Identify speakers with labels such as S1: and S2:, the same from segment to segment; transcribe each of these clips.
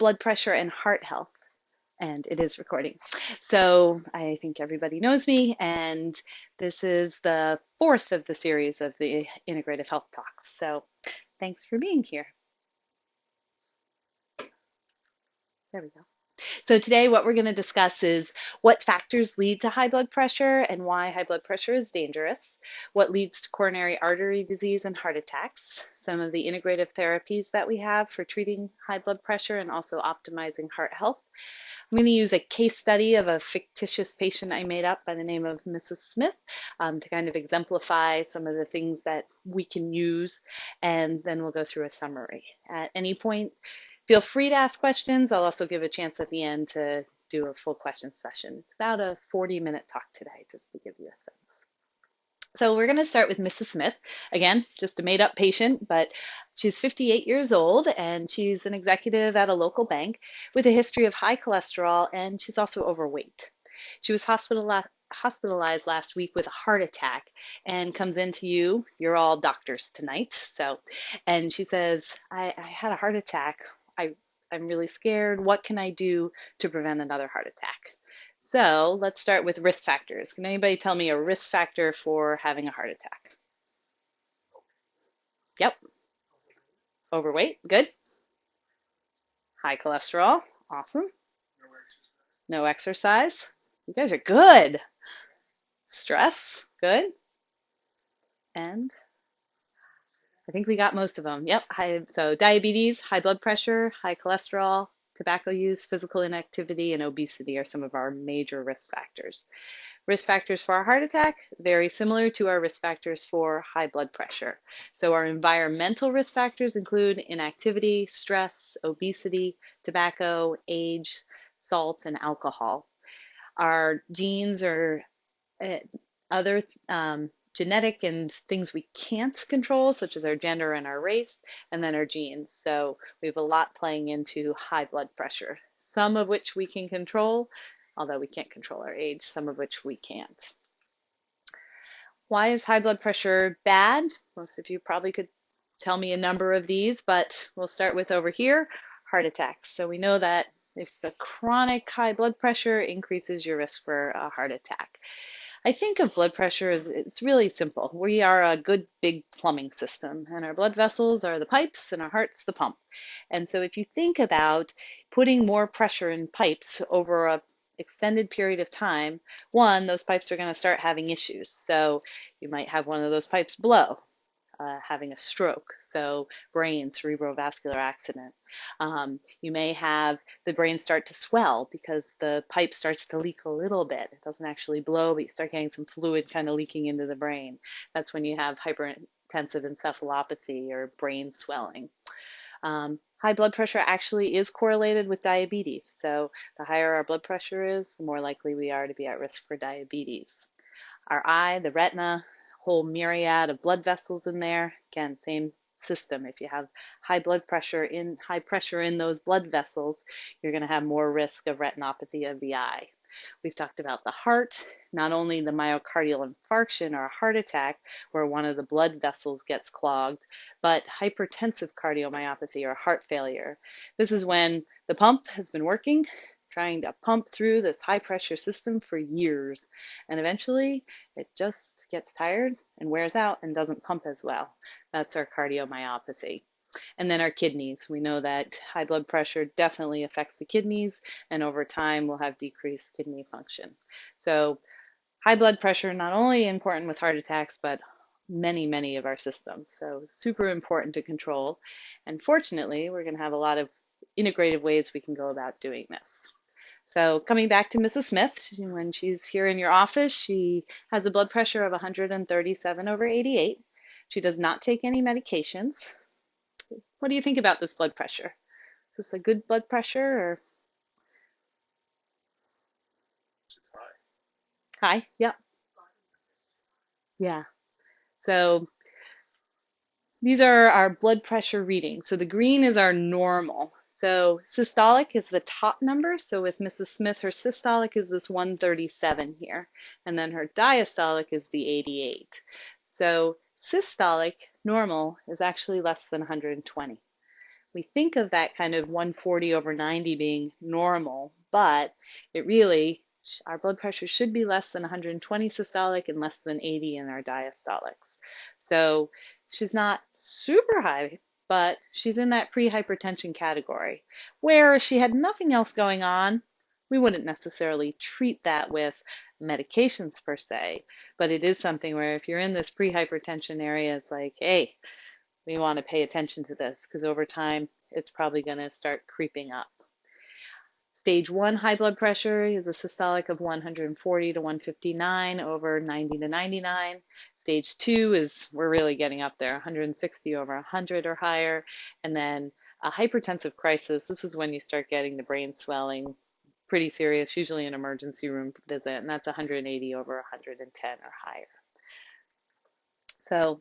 S1: blood pressure and heart health. And it is recording. So I think everybody knows me, and this is the fourth of the series of the Integrative Health Talks. So thanks for being here. There we go. So today what we're going to discuss is what factors lead to high blood pressure and why high blood pressure is dangerous, what leads to coronary artery disease and heart attacks, some of the integrative therapies that we have for treating high blood pressure and also optimizing heart health. I'm going to use a case study of a fictitious patient I made up by the name of Mrs. Smith to kind of exemplify some of the things that we can use, and then we'll go through a summary. At any point, feel free to ask questions. I'll also give a chance at the end to do a full question session. It's about a 40-minute talk today, just to give you a sense. So we're going to start with Mrs. Smith. Again, just a made-up patient, but she's 58 years old, and she's an executive at a local bank with a history of high cholesterol, and she's also overweight. She was hospitalized last week with a heart attack and comes into you. You're all doctors tonight. And she says, I had a heart attack. I'm really scared. What can I do to prevent another heart attack? So let's start with risk factors. Can anybody tell me a risk factor for having a heart attack? Yep. Overweight, good. High cholesterol, awesome. No exercise. You guys are good. Stress, good. And I think we got most of them. Yep. So diabetes, high blood pressure, high cholesterol, tobacco use, physical inactivity, and obesity are some of our major risk factors. Risk factors for a heart attack, very similar to our risk factors for high blood pressure. So our environmental risk factors include inactivity, stress, obesity, tobacco, age, salt, and alcohol. Our genes are other genetic and things we can't control, such as our gender and our race, and then our genes. So we have a lot playing into high blood pressure, some of which we can control, although we can't control our age, some of which we can't. Why is high blood pressure bad? Most of you probably could tell me a number of these, but we'll start with over here, heart attacks. So we know that if the chronic high blood pressure increases your risk for a heart attack. I think of blood pressure as it's really simple. We are a good big plumbing system, and our blood vessels are the pipes and our heart's the pump. And so if you think about putting more pressure in pipes over a extended period of time, one, those pipes are going to start having issues. So you might have one of those pipes blow, having a stroke, so brain, cerebrovascular accident. You may have the brain start to swell because the pipe starts to leak a little bit. It doesn't actually blow, but you start getting some fluid kind of leaking into the brain. That's when you have hypertensive encephalopathy or brain swelling. High blood pressure actually is correlated with diabetes. So the higher our blood pressure is, the more likely we are to be at risk for diabetes. Our eye, the retina, whole myriad of blood vessels in there. Again, same system. If you have high pressure in those blood vessels, you're going to have more risk of retinopathy of the eye. We've talked about the heart, not only the myocardial infarction or a heart attack where one of the blood vessels gets clogged, but hypertensive cardiomyopathy or heart failure. This is when the pump has been working, trying to pump through this high pressure system for years, and eventually it just gets tired and wears out and doesn't pump as well. That's our cardiomyopathy. And then our kidneys. We know that high blood pressure definitely affects the kidneys, and over time we'll have decreased kidney function. So high blood pressure not only important with heart attacks, but many of our systems. So super important to control. And fortunately, we're going to have a lot of integrative ways we can go about doing this. So coming back to Mrs. Smith, when she's here in your office, she has a blood pressure of 137/88. She does not take any medications. What do you think about this blood pressure? Is this a good blood pressure or? High? Yep. Yeah. So these are our blood pressure readings. So the green is our normal. So systolic is the top number. So with Mrs. Smith, her systolic is this 137 here. And then her diastolic is the 88. So systolic normal is actually less than 120. we think of that kind of 140 over 90 being normal, but it really, our blood pressure should be less than 120 systolic and less than 80 in our diastolics. So she's not super high, but she's in that pre-hypertension category, where if she had nothing else going on, we wouldn't necessarily treat that with medications per se, but it is something where if you're in this pre-hypertension area, it's like, hey, we want to pay attention to this because over time it's probably going to start creeping up. Stage 1 high blood pressure is a systolic of 140 to 159 over 90 to 99. Stage 2 is, we're really getting up there, 160 over 100 or higher. And then a hypertensive crisis, this is when you start getting the brain swelling, pretty serious, usually an emergency room visit, and that's 180 over 110 or higher. So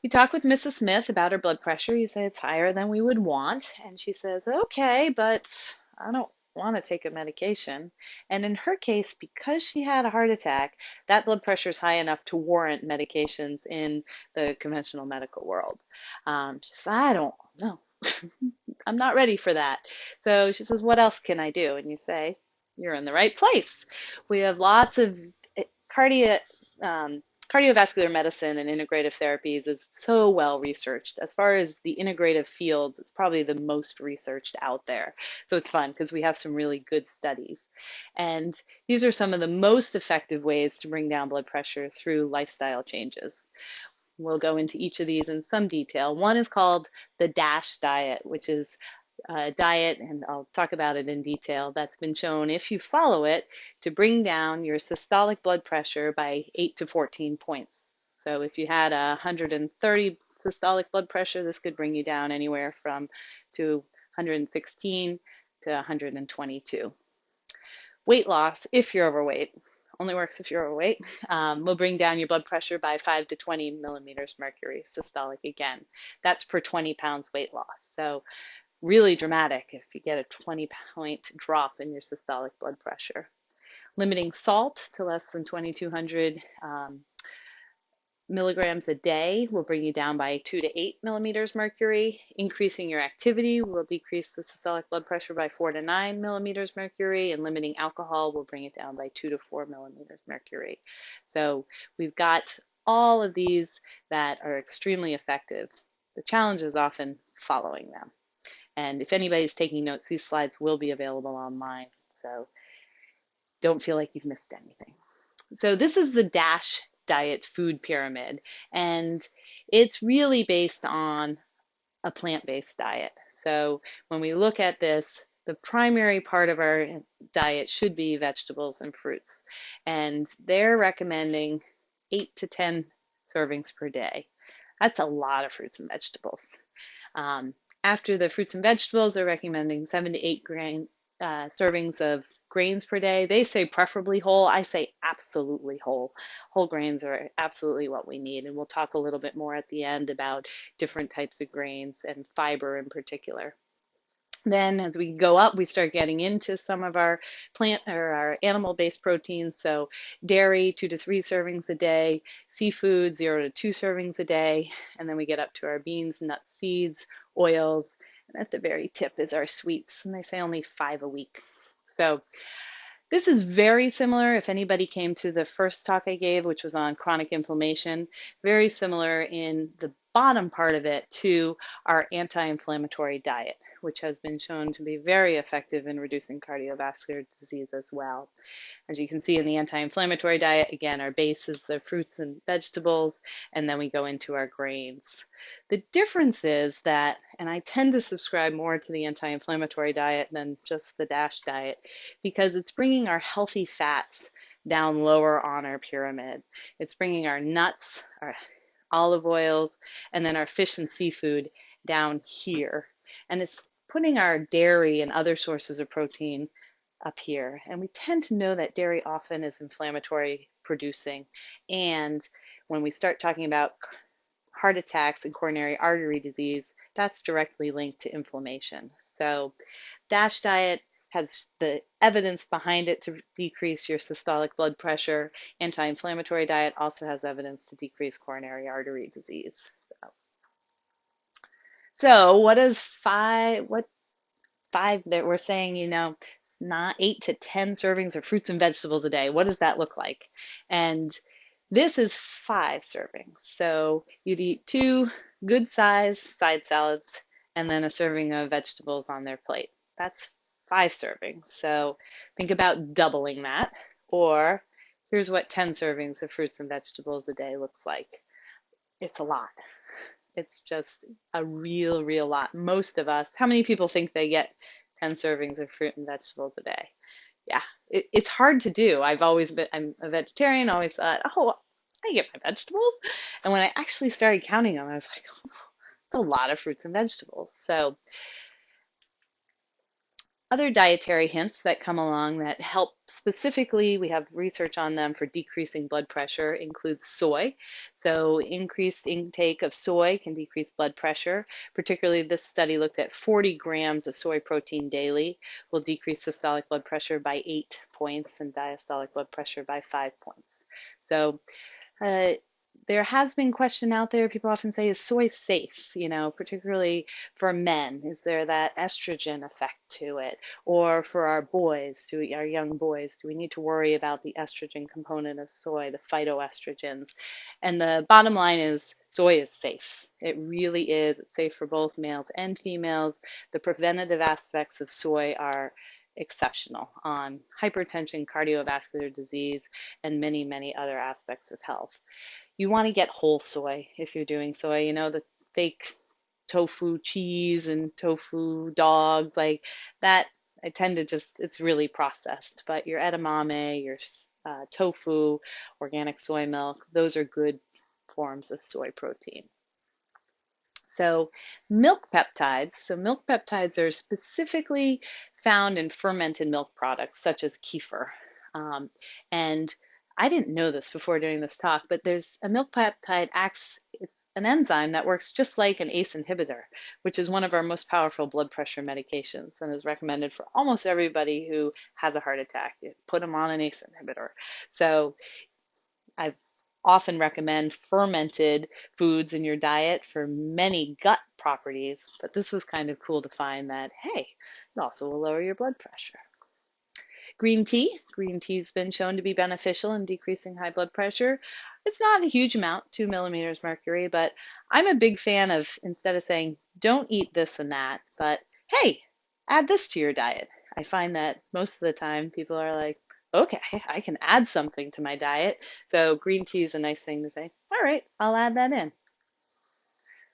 S1: you talk with Mrs. Smith about her blood pressure. You say it's higher than we would want. And she says, okay, but I don't want to take a medication. And in her case, because she had a heart attack, that blood pressure is high enough to warrant medications in the conventional medical world. She says, I don't know. I'm not ready for that. So she says, what else can I do? And you say, you're in the right place. We have lots of cardiac cardiovascular medicine and integrative therapies is so well researched. As far as the integrative fields, it's probably the most researched out there. So it's fun because we have some really good studies. And these are some of the most effective ways to bring down blood pressure through lifestyle changes. We'll go into each of these in some detail. One is called the DASH diet, which is a diet, and I'll talk about it in detail, that's been shown, if you follow it, to bring down your systolic blood pressure by 8 to 14 points. So if you had 130 systolic blood pressure, this could bring you down anywhere from to 116 to 122. Weight loss, if you're overweight, only works if you're overweight, will bring down your blood pressure by 5 to 20 millimeters mercury systolic again. That's per 20 pounds weight loss. So really dramatic if you get a 20-point drop in your systolic blood pressure. Limiting salt to less than 2,200 milligrams a day will bring you down by 2 to 8 millimeters mercury. Increasing your activity will decrease the systolic blood pressure by 4 to 9 millimeters mercury, and limiting alcohol will bring it down by 2 to 4 millimeters mercury. So we've got all of these that are extremely effective. The challenge is often following them. And if anybody's taking notes, these slides will be available online. So don't feel like you've missed anything. So this is the DASH diet food pyramid, and it's really based on a plant-based diet. So when we look at this, the primary part of our diet should be vegetables and fruits. And they're recommending 8 to 10 servings per day. That's a lot of fruits and vegetables. After the fruits and vegetables, they're recommending 7 to 8 servings of grains per day. They say preferably whole. I say absolutely whole. Whole grains are absolutely what we need. And we'll talk a little bit more at the end about different types of grains and fiber in particular. Then as we go up, we start getting into some of our plant or our animal-based proteins. So dairy, 2 to 3 servings a day, seafood, 0 to 2 servings a day. And then we get up to our beans, nuts, seeds, oils. And at the very tip is our sweets. And they say only 5 a week. So this is very similar, if anybody came to the first talk I gave, which was on chronic inflammation, very similar in the bottom part of it to our anti-inflammatory diet, which has been shown to be very effective in reducing cardiovascular disease as well. As you can see in the anti-inflammatory diet, again, our base is the fruits and vegetables, and then we go into our grains. The difference is that, and I tend to subscribe more to the anti-inflammatory diet than just the DASH diet, because it's bringing our healthy fats down lower on our pyramid. It's bringing our nuts, our olive oils, and then our fish and seafood down here. And it's putting our dairy and other sources of protein up here. And we tend to know that dairy often is inflammatory producing. And when we start talking about heart attacks and coronary artery disease, that's directly linked to inflammation. So DASH diet has the evidence behind it to decrease your systolic blood pressure. Anti-inflammatory diet also has evidence to decrease coronary artery disease. So what is five that we're saying, not 8 to 10 servings of fruits and vegetables a day? What does that look like? And this is 5 servings. So you'd eat two good sized side salads and then a serving of vegetables on their plate. That's 5 servings. So think about doubling that. Or here's what 10 servings of fruits and vegetables a day looks like. It's a lot. It's just a real lot. Most of us, how many people think they get 10 servings of fruit and vegetables a day? Yeah, it's hard to do. I'm a vegetarian, always thought, oh, I get my vegetables. And when I actually started counting them, I was like, oh, that's a lot of fruits and vegetables. So other dietary hints that come along that help specifically, we have research on them for decreasing blood pressure, includes soy. So increased intake of soy can decrease blood pressure. Particularly, this study looked at 40 grams of soy protein daily will decrease systolic blood pressure by 8 points and diastolic blood pressure by 5 points. So uh, there has been question out there. People often say, is soy safe? Particularly for men, is there that estrogen effect to it? Or for our boys, our young boys, do we need to worry about the estrogen component of soy, the phytoestrogens? And the bottom line is soy is safe. It really is. It's safe for both males and females. The preventative aspects of soy are exceptional on hypertension, cardiovascular disease, and many other aspects of health. You want to get whole soy if you're doing soy. The fake tofu cheese and tofu dogs, like that, I tend to just, it's really processed. But your edamame, your tofu, organic soy milk, those are good forms of soy protein. So milk peptides are specifically found in fermented milk products such as kefir. And I didn't know this before doing this talk, but there's a milk peptide it's an enzyme that works just like an ACE inhibitor, which is one of our most powerful blood pressure medications and is recommended for almost everybody who has a heart attack. You put them on an ACE inhibitor. So I often recommend fermented foods in your diet for many gut properties, but this was kind of cool to find that, hey, it also will lower your blood pressure. Green tea. Green tea's been shown to be beneficial in decreasing high blood pressure. It's not a huge amount, 2 millimeters mercury, but I'm a big fan of, instead of saying, don't eat this and that, but hey, add this to your diet. I find that most of the time people are like, okay, I can add something to my diet. So green tea is a nice thing to say, all right, I'll add that in.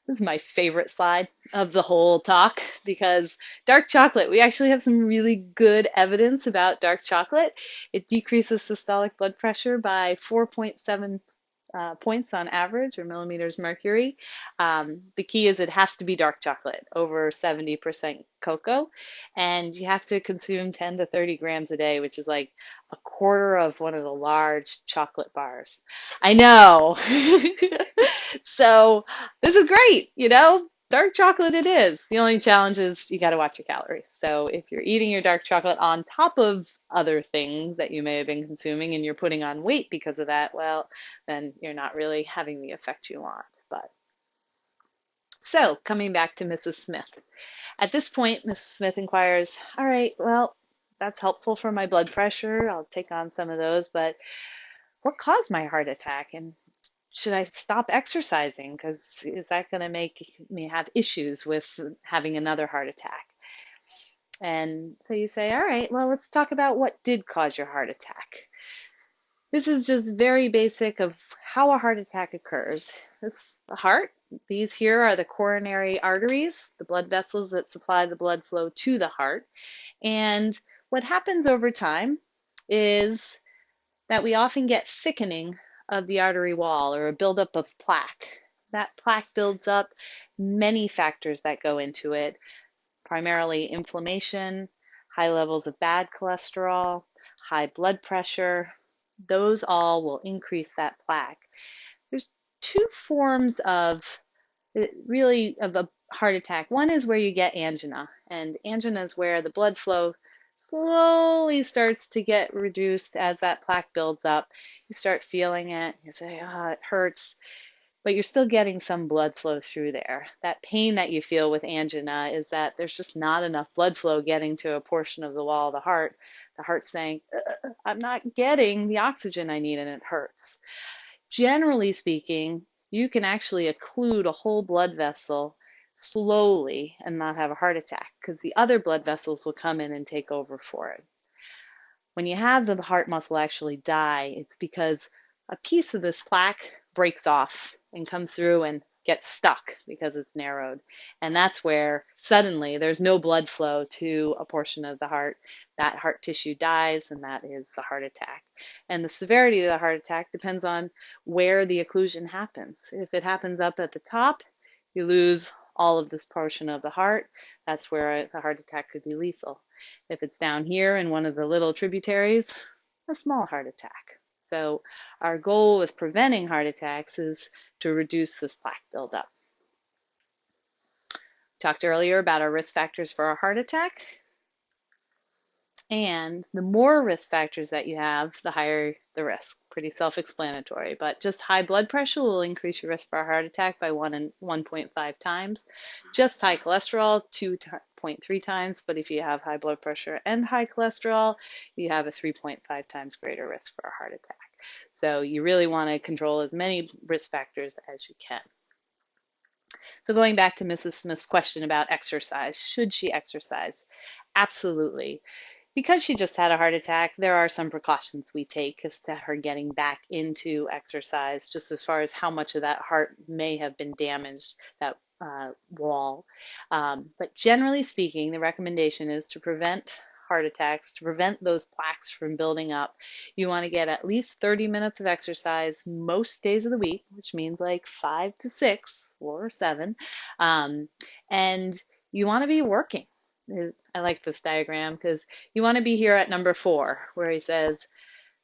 S1: This is my favorite slide of the whole talk because dark chocolate, we actually have some really good evidence about dark chocolate. It decreases systolic blood pressure by 4.7 points on average, or millimeters mercury. The key is it has to be dark chocolate, over 70% cocoa, and you have to consume 10 to 30 grams a day, which is like a quarter of one of the large chocolate bars. I know. So this is great, dark chocolate it is. The only challenge is you got to watch your calories. So if you're eating your dark chocolate on top of other things that you may have been consuming and you're putting on weight because of that, well, then you're not really having the effect you want. But so coming back to Mrs. Smith. At this point, Mrs. Smith inquires, all right, well, that's helpful for my blood pressure. I'll take on some of those, but what caused my heart attack? And should I stop exercising? Because is that going to make me have issues with having another heart attack? And so you say, all right, well, let's talk about what did cause your heart attack. This is just very basic of how a heart attack occurs. It's the heart. These here are the coronary arteries, the blood vessels that supply the blood flow to the heart. And what happens over time is that we often get thickening of the artery wall or a buildup of plaque. That plaque builds up, many factors that go into it, primarily inflammation, high levels of bad cholesterol, high blood pressure. Those all will increase that plaque. There's two forms of a heart attack. One is where you get angina, and angina is where the blood flow slowly starts to get reduced as that plaque builds up. You start feeling it, you say, oh, it hurts. but you're still getting some blood flow through there. That pain that you feel with angina is that there's just not enough blood flow getting to a portion of the wall of the heart. The heart's saying, I'm not getting the oxygen I need, and it hurts. Generally speaking, you can actually occlude a whole blood vessel slowly and not have a heart attack because the other blood vessels will come in and take over for it. When you have the heart muscle actually die, it's because a piece of this plaque breaks off and comes through and gets stuck because it's narrowed. And that's where suddenly there's no blood flow to a portion of the heart. That heart tissue dies, and that is the heart attack. And the severity of the heart attack depends on where the occlusion happens. If it happens up at the top, you lose all of this portion of the heart. That's where the heart attack could be lethal. If it's down here in one of the little tributaries, a small heart attack. So our goal with preventing heart attacks is to reduce this plaque buildup. Talked earlier about our risk factors for a heart attack. And the more risk factors that you have, the higher the risk. Pretty self-explanatory, but just high blood pressure will increase your risk for a heart attack by 1.5 times. Just high cholesterol, 2.3 times, but if you have high blood pressure and high cholesterol, you have a 3.5 times greater risk for a heart attack. So you really want to control as many risk factors as you can. So going back to Mrs. Smith's question about exercise, should she exercise? Absolutely. Because she just had a heart attack, there are some precautions we take as to her getting back into exercise, just as far as how much of that heart may have been damaged, that wall. But generally speaking, the recommendation is to prevent heart attacks, to prevent those plaques from building up. You want to get at least 30 minutes of exercise most days of the week, which means like 5 to 6 or 7. And you want to be working. I like this diagram because you want to be here at number 4, where he says,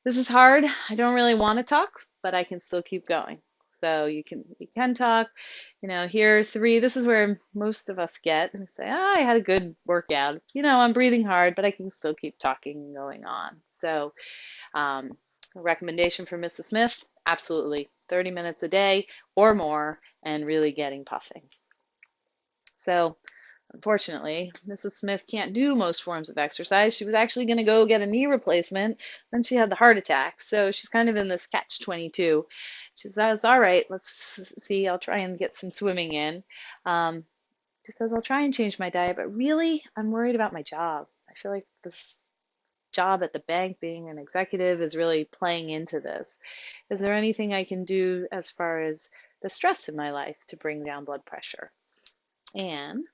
S1: this is hard. I don't really want to talk, but I can still keep going. So you can talk, here 3, this is where most of us get and say, I had a good workout. I'm breathing hard, but I can still keep talking and going on. So a recommendation for Mrs. Smith, absolutely 30 minutes a day or more and really getting puffing. So unfortunately, Mrs. Smith can't do most forms of exercise. She was actually going to go get a knee replacement, then she had the heart attack. So she's kind of in this catch-22. She says, all right, let's see, I'll try and get some swimming in. She says, I'll try and change my diet, but really, I'm worried about my job. I feel like this job at the bank, being an executive, is really playing into this. Is there anything I can do as far as the stress in my life to bring down blood pressure? And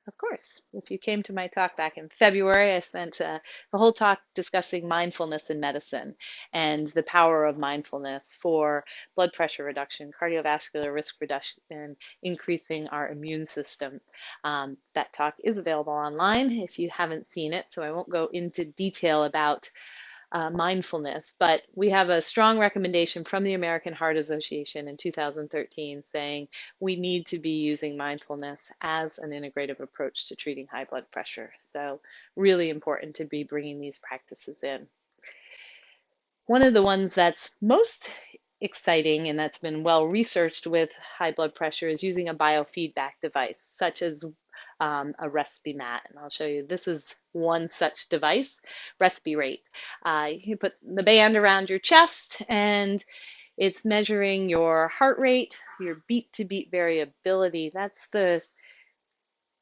S1: of course, if you came to my talk back in February, I spent the whole talk discussing mindfulness in medicine and the power of mindfulness for blood pressure reduction, cardiovascular risk reduction, and increasing our immune system. That talk is available online if you haven't seen it, so I won't go into detail about mindfulness, but we have a strong recommendation from the American Heart Association in 2013 saying we need to be using mindfulness as an integrative approach to treating high blood pressure. So really important to be bringing these practices in. One of the ones that's most exciting and that's been well researched with high blood pressure is using a biofeedback device, such as a RespiMat. And I'll show you, this is one such device, RespiRate. You put the band around your chest and it's measuring your heart rate, your beat-to-beat variability.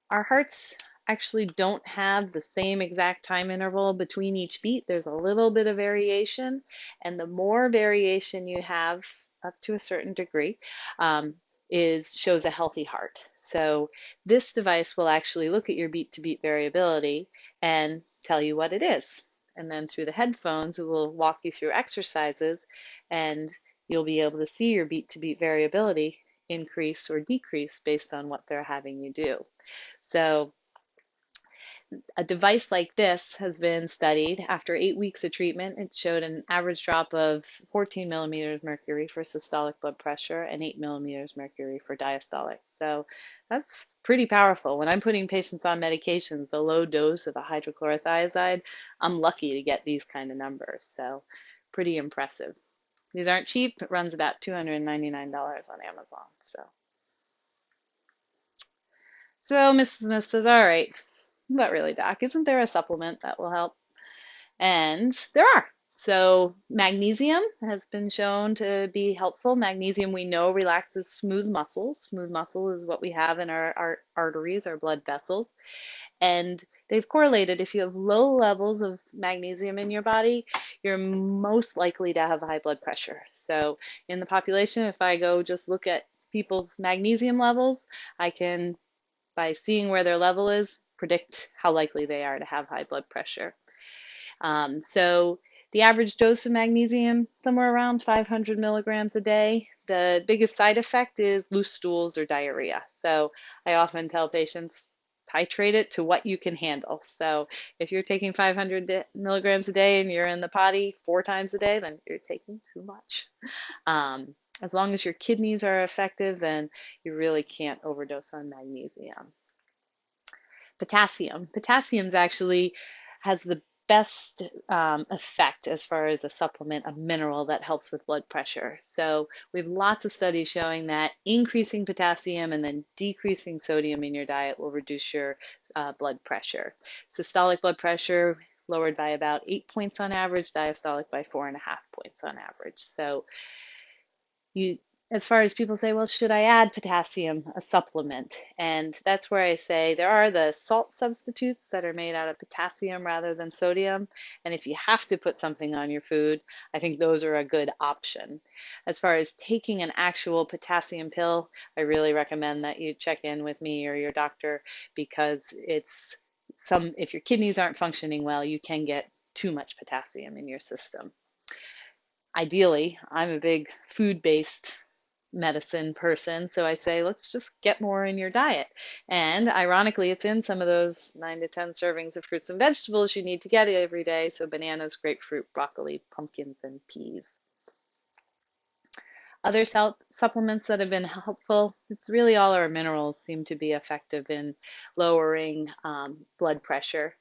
S1: Our hearts actually don't have the same exact time interval between each beat. There's a little bit of variation, and the more variation you have, up to a certain degree, shows a healthy heart. So this device will actually look at your beat-to-beat variability and tell you what it is. And then through the headphones, it will walk you through exercises, and you'll be able to see your beat-to-beat variability increase or decrease based on what they're having you do. So a device like this has been studied. After 8 weeks of treatment, it showed an average drop of 14 millimeters mercury for systolic blood pressure and 8 millimeters mercury for diastolic. So that's pretty powerful. When I'm putting patients on medications, a low dose of a hydrochlorothiazide, I'm lucky to get these kind of numbers. So pretty impressive. These aren't cheap. It runs about $299 on Amazon. So Mrs. Smith says, all right, but really, Doc, isn't there a supplement that will help? And there are. So magnesium has been shown to be helpful. Magnesium, we know, relaxes smooth muscles. Smooth muscle is what we have in our arteries, our blood vessels. And they've correlated if you have low levels of magnesium in your body, you're most likely to have high blood pressure. So in the population, if I go just look at people's magnesium levels, I can, by seeing where their level is, predict how likely they are to have high blood pressure. So the average dose of magnesium, somewhere around 500 milligrams a day. The biggest side effect is loose stools or diarrhea. So I often tell patients, titrate it to what you can handle. So if you're taking 500 milligrams a day and you're in the potty 4 times a day, then you're taking too much. As long as your kidneys are effective, then you really can't overdose on magnesium. Potassium. Potassium actually has the best effect as far as a supplement, a mineral that helps with blood pressure. So we have lots of studies showing that increasing potassium and then decreasing sodium in your diet will reduce your blood pressure. Systolic blood pressure lowered by about 8 points on average, diastolic by 4.5 points on average. So you, as far as people say, well, should I add potassium, a supplement? And that's where I say there are the salt substitutes that are made out of potassium rather than sodium. And if you have to put something on your food, I think those are a good option. As far as taking an actual potassium pill, I really recommend that you check in with me or your doctor, because if your kidneys aren't functioning well, you can get too much potassium in your system. Ideally, I'm a big food-based medicine person, so I say let's just get more in your diet. And ironically, it's in some of those 9 to 10 servings of fruits and vegetables you need to get every day. So bananas, grapefruit, broccoli, pumpkins, and peas. Other supplements that have been helpful, it's really all our minerals seem to be effective in lowering blood pressure.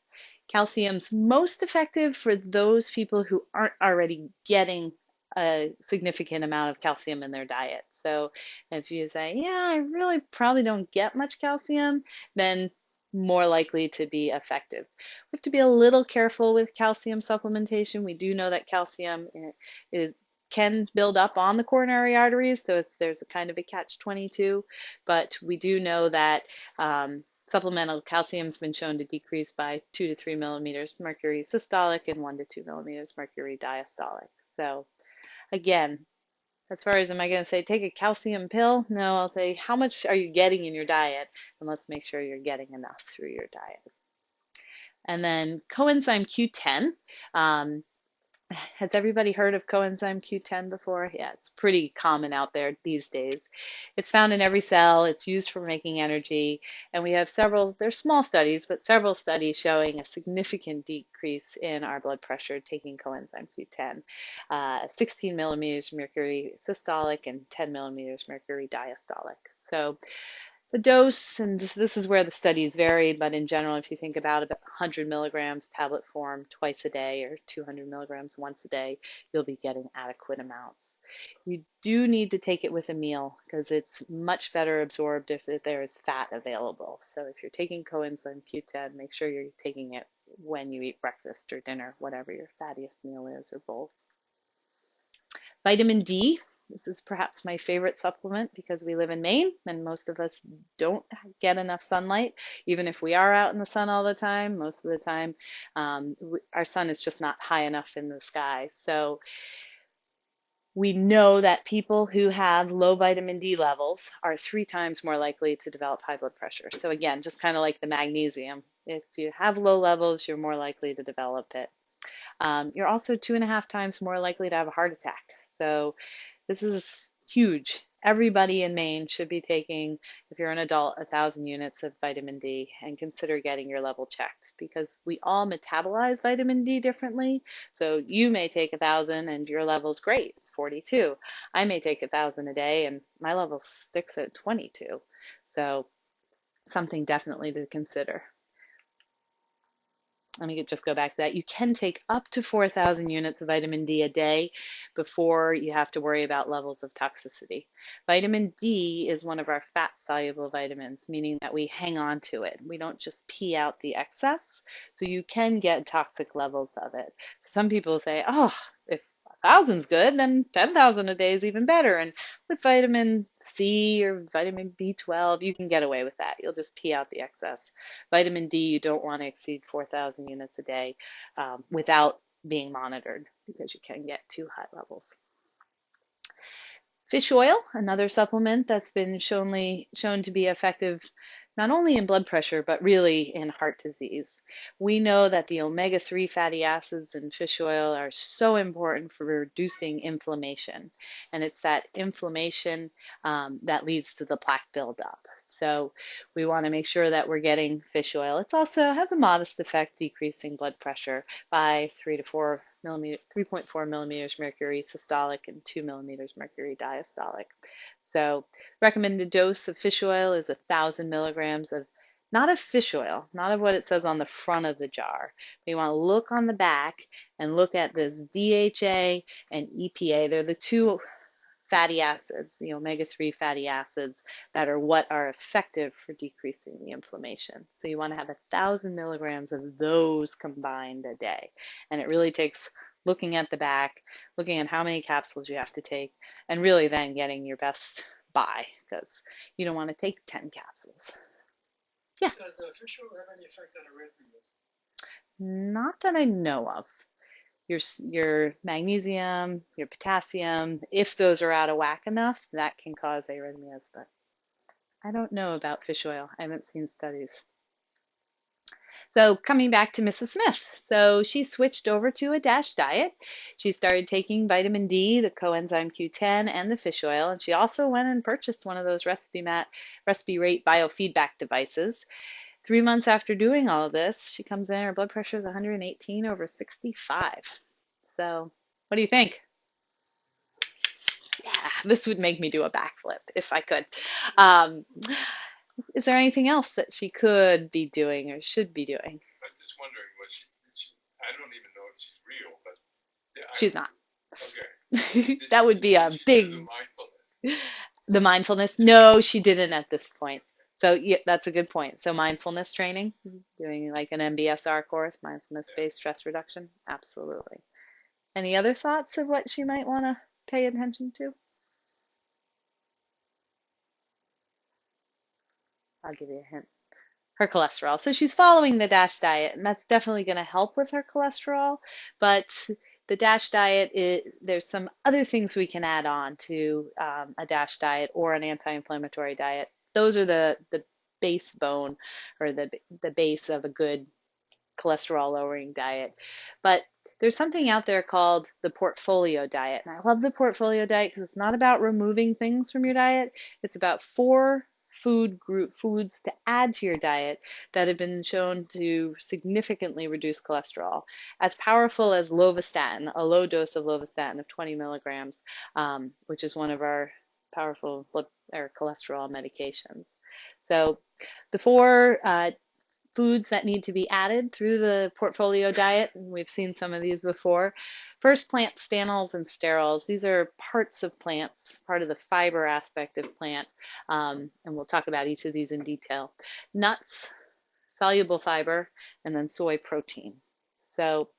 S1: Calcium's most effective for those people who aren't already getting a significant amount of calcium in their diet. So if you say, yeah, I really probably don't get much calcium, then more likely to be effective. We have to be a little careful with calcium supplementation. We do know that calcium can build up on the coronary arteries, so there's a kind of a catch-22, but we do know that supplemental calcium has been shown to decrease by 2 to 3 millimeters mercury systolic and 1 to 2 millimeters mercury diastolic. So again, as far as am I going to say take a calcium pill? No, I'll say how much are you getting in your diet, and let's make sure you're getting enough through your diet. And then coenzyme Q10. Has everybody heard of coenzyme Q10 before? Yeah, it's pretty common out there these days. It's found in every cell. It's used for making energy. And we have they're small studies, but several studies showing a significant decrease in our blood pressure taking coenzyme Q10. 16 millimeters mercury systolic and 10 millimeters mercury diastolic. So the dose, and this is where the studies vary, but in general, if you think about 100 milligrams tablet form twice a day or 200 milligrams once a day, you'll be getting adequate amounts. You do need to take it with a meal because it's much better absorbed if there is fat available. So if you're taking coenzyme Q10, make sure you're taking it when you eat breakfast or dinner, whatever your fattiest meal is, or both. Vitamin D. This is perhaps my favorite supplement because we live in Maine and most of us don't get enough sunlight. Even if we are out in the sun all the time, most of the time our sun is just not high enough in the sky. So we know that people who have low vitamin D levels are 3 times more likely to develop high blood pressure. So again, just kind of like the magnesium. If you have low levels, you're more likely to develop it. You're also 2.5 times more likely to have a heart attack. So this is huge. Everybody in Maine should be taking, if you're an adult, 1,000 units of vitamin D, and consider getting your level checked because we all metabolize vitamin D differently. So you may take 1,000 and your level's great, it's 42. I may take 1,000 a day and my level sticks at 22. So something definitely to consider. let me just go back to that. You can take up to 4,000 units of vitamin D a day before you have to worry about levels of toxicity. Vitamin D is one of our fat soluble vitamins, meaning that we hang on to it. We don't just pee out the excess, so you can get toxic levels of it. Some people say, oh, if 1,000's good, then 10,000 a day is even better. And with vitamin C or vitamin B12, you can get away with that. You'll just pee out the excess. Vitamin D, you don't want to exceed 4,000 units a day without being monitored because you can get too high levels. Fish oil, another supplement that's been shown to be effective not only in blood pressure, but really in heart disease. We know that the omega-3 fatty acids in fish oil are so important for reducing inflammation. And it's that inflammation that leads to the plaque buildup. So we want to make sure that we're getting fish oil. It also has a modest effect decreasing blood pressure by 3.4 millimeters mercury systolic and 2 millimeters mercury diastolic. So recommended dose of fish oil is 1,000 milligrams of not of fish oil, not of what it says on the front of the jar. But you want to look on the back and look at this DHA and EPA. They're the two fatty acids, the omega-3 fatty acids that are what are effective for decreasing the inflammation. So you want to have 1,000 milligrams of those combined a day. And it really takes looking at the back, looking at how many capsules you have to take, and really then getting your best buy because you don't want to take 10 capsules. Yeah.
S2: Does fish oil have any effect on arrhythmias?
S1: Not that I know of. Your magnesium, your potassium, if those are out of whack enough, that can cause arrhythmias, but I don't know about fish oil. I haven't seen studies. So coming back to Mrs. Smith. So she switched over to a DASH diet. She started taking vitamin D, the coenzyme Q10, and the fish oil. And she also went and purchased one of those RespiRate biofeedback devices. 3 months after doing all of this, she comes in, her blood pressure is 118 over 65. So what do you think? Yeah, this would make me do a backflip if I could. Um, is there anything else that she could be doing or should be doing?
S2: I'm just wondering, I don't even know if she's real, but
S1: She's not.
S2: okay.
S1: That would be a
S2: Did she do
S1: big.
S2: the mindfulness?
S1: The mindfulness? No, she didn't at this point. So yeah, that's a good point. So mindfulness training, doing like an MBSR course, mindfulness-based stress reduction, absolutely. Any other thoughts of what she might want to pay attention to? I'll give you a hint. Her cholesterol. So she's following the DASH diet, and that's definitely going to help with her cholesterol. But the DASH diet, there's some other things we can add on to a DASH diet or an anti-inflammatory diet. Those are the base bone or the base of a good cholesterol lowering diet. But there's something out there called the portfolio diet. And I love the portfolio diet because it's not about removing things from your diet. It's about four foods to add to your diet that have been shown to significantly reduce cholesterol. As powerful as lovastatin, a low dose of lovastatin of 20 milligrams, which is one of our powerful blood or cholesterol medications. So the four foods that need to be added through the portfolio diet. We've seen some of these before. First, plant stanols and sterols. These are parts of plants, part of the fiber aspect of plant, and we'll talk about each of these in detail. Nuts, soluble fiber, and then soy protein. So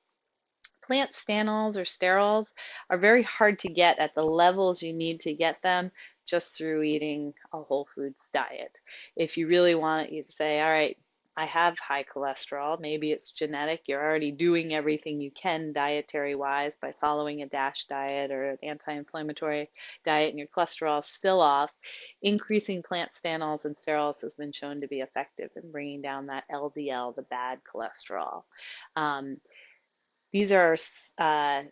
S1: plant stanols or sterols are very hard to get at the levels you need to get them just through eating a whole foods diet. If you really want it, you say, all right, I have high cholesterol. Maybe it's genetic. You're already doing everything you can dietary wise by following a DASH diet or an anti-inflammatory diet, and your cholesterol is still off. Increasing plant stanols and sterols has been shown to be effective in bringing down that LDL, the bad cholesterol. These are uh,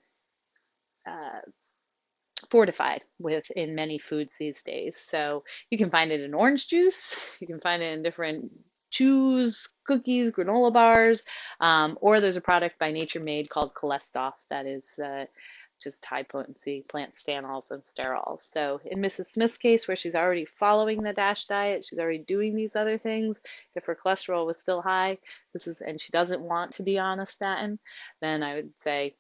S1: fortified with in many foods these days. So you can find it in orange juice, you can find it in different chews, cookies, granola bars, or there's a product by Nature Made called Cholestoff that is which is high potency plant stanols and sterols. So in Mrs. Smith's case, where she's already following the DASH diet, she's already doing these other things. If her cholesterol was still high, and she doesn't want to be on a statin, then I would say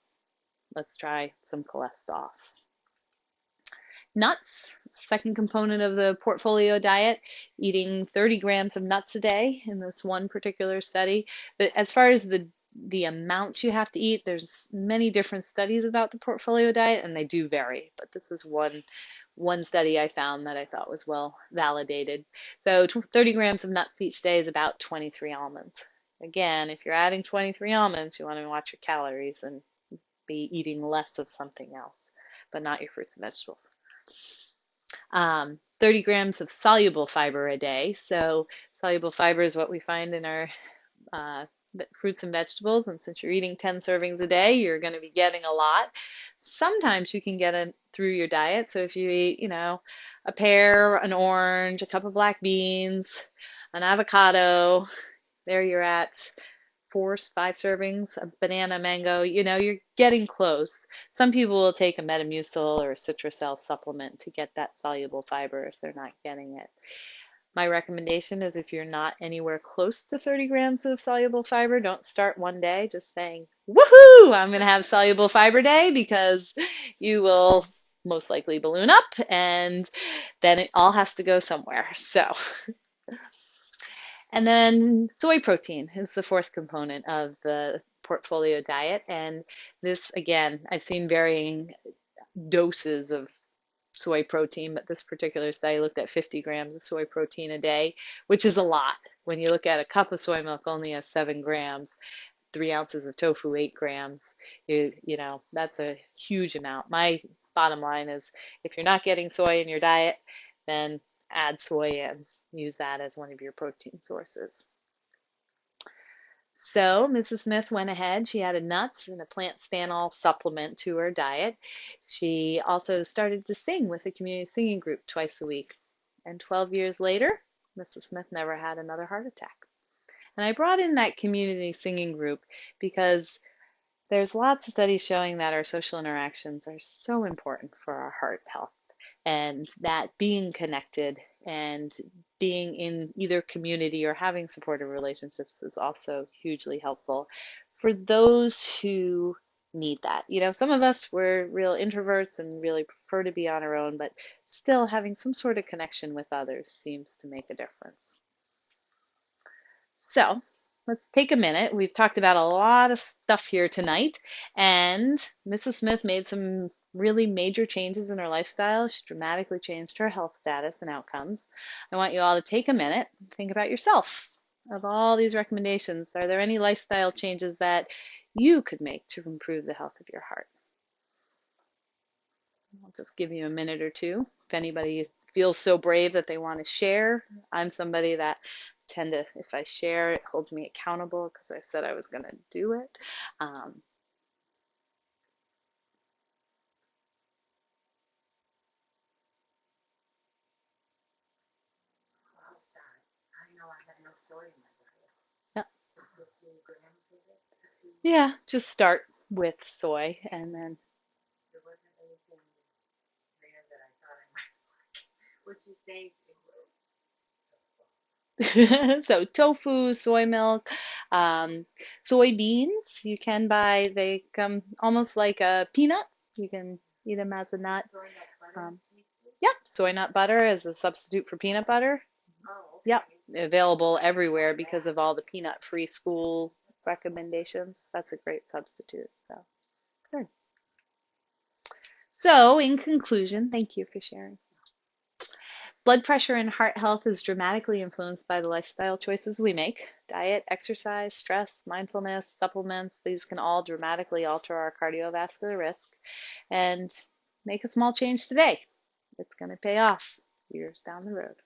S1: let's try some cholesterol. Nuts, second component of the portfolio diet, eating 30 grams of nuts a day in this one particular study. But as far as the amount you have to eat, there's many different studies about the portfolio diet, and they do vary. But this is one study I found that I thought was well validated. So 30 grams of nuts each day is about 23 almonds. Again, if you're adding 23 almonds, you want to watch your calories and be eating less of something else, but not your fruits and vegetables. 30 grams of soluble fiber a day. So soluble fiber is what we find in our uh, fruits and vegetables. And since you're eating 10 servings a day, you're going to be getting a lot. Sometimes you can get it through your diet. So if you eat, a pear, an orange, a cup of black beans, an avocado, there you're at 4, 5 servings of banana, mango, you're getting close. Some people will take a Metamucil or a Citracel supplement to get that soluble fiber if they're not getting it. My recommendation is if you're not anywhere close to 30 grams of soluble fiber, don't start one day just saying, woohoo, I'm going to have soluble fiber day, because you will most likely balloon up and then it all has to go somewhere. So and then soy protein is the fourth component of the portfolio diet. And this, again, I've seen varying doses of soy protein, but this particular study looked at 50 grams of soy protein a day, which is a lot. When you look at a cup of soy milk only has 7 grams, 3 ounces of tofu, 8 grams, that's a huge amount. My bottom line is if you're not getting soy in your diet, then add soy in. Use that as one of your protein sources. So Mrs. Smith went ahead. She added nuts and a plant stanol supplement to her diet. She also started to sing with a community singing group twice a week. And 12 years later, Mrs. Smith never had another heart attack. And I brought in that community singing group because there's lots of studies showing that our social interactions are so important for our heart health, and that being connected and being in either community or having supportive relationships is also hugely helpful for those who need that. Some of us were real introverts and really prefer to be on our own, but still having some sort of connection with others seems to make a difference. So let's take a minute. We've talked about a lot of stuff here tonight, and Mrs. Smith made some really major changes in her lifestyle. She dramatically changed her health status and outcomes. I want you all to take a minute and think about yourself. Of all these recommendations, are there any lifestyle changes that you could make to improve the health of your heart? I'll just give you a minute or two. If anybody feels so brave that they want to share, I'm somebody that tend to, if I share, it holds me accountable because I said I was going to do it. Um, yeah, yeah, just start with soy and then. So tofu, soy milk, soybeans. You can buy, they come almost like a peanut. You can eat them as a nut. Um, yep, soy nut butter as a substitute for peanut butter. Yep, available everywhere because of all the peanut-free school recommendations. That's a great substitute. So good. So in conclusion, thank you for sharing. Blood pressure and heart health is dramatically influenced by the lifestyle choices we make. Diet, exercise, stress, mindfulness, supplements, these can all dramatically alter our cardiovascular risk. And make a small change today. It's going to pay off years down the road.